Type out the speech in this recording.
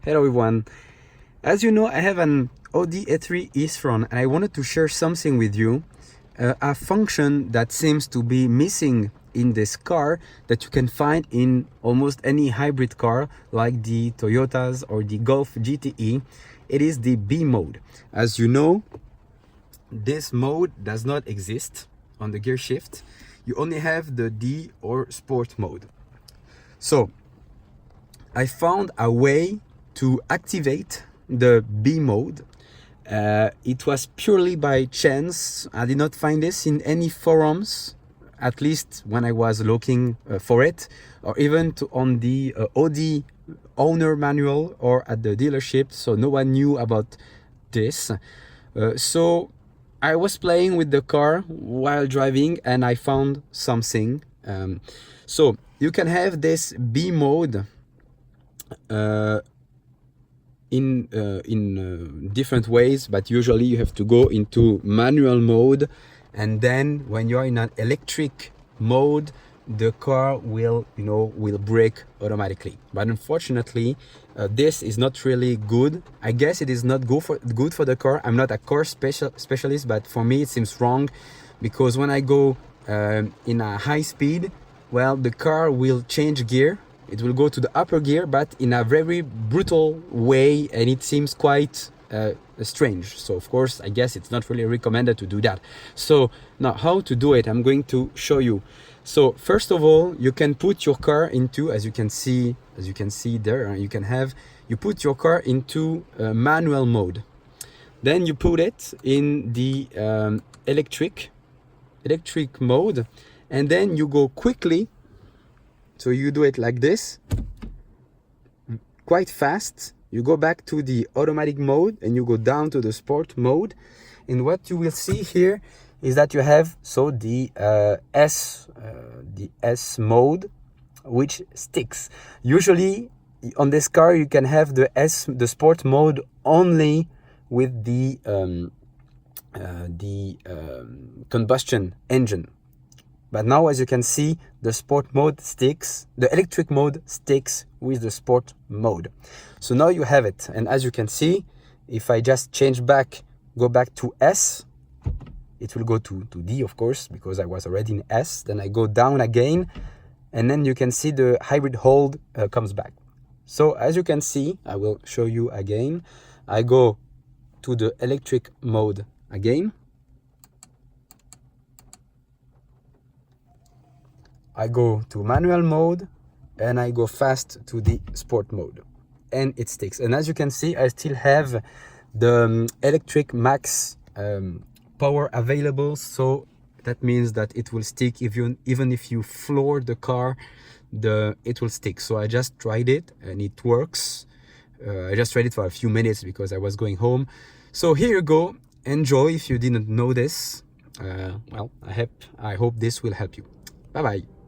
Hello everyone. As you know, I have an Audi A3 e-tron and I wanted to share something with you, a function that seems to be missing in this car that you can find in almost any hybrid car like the Toyotas or the Golf GTE. It is the B mode. As you know, this mode does not exist on the gear shift. You only have the D or sport mode. So I found a way to activate the B mode. It was purely by chance. I did not find this in any forums, at least when I was looking for it, or even on the Audi owner manual or at the dealership, so no one knew about this. So I was playing with the car while driving and I found something. So you can have this B mode in different ways, but usually you have to go into manual mode, and then when you're in an electric mode, the car will brake automatically. But unfortunately, this is not really good. I guess it is not good for the car. I'm not a car specialist, but for me it seems wrong, because when I go in a high speed, well, the car will change gear. It will go to the upper gear, but in a very brutal way, and it seems quite strange. So of course, I guess it's not really recommended to do that. So now how to do it, I'm going to show you. So first of all, you can put your car into, as you can see there, you put your car into manual mode. Then you put it in the electric mode, and then you go quickly. So you do it like this, quite fast. You go back to the automatic mode and you go down to the sport mode. And what you will see here is that you have the S mode, which sticks. Usually on this car you can have the sport mode only with the combustion engine. But now, as you can see, the sport mode sticks, the electric mode sticks with the sport mode. So now you have it. And as you can see, if I just go back to S, it will go to D, of course, because I was already in S. Then I go down again, and then you can see the hybrid hold comes back. So as you can see, I will show you again. I go to the electric mode again. I go to manual mode and I go fast to the sport mode, and it sticks. And as you can see, I still have the electric max power available, so that means that it will stick even if you floor the car, it will stick. So I just tried it and it works. I just tried it for a few minutes because I was going home. So here you go, enjoy if you didn't know this. Well, I hope this will help you. Bye bye.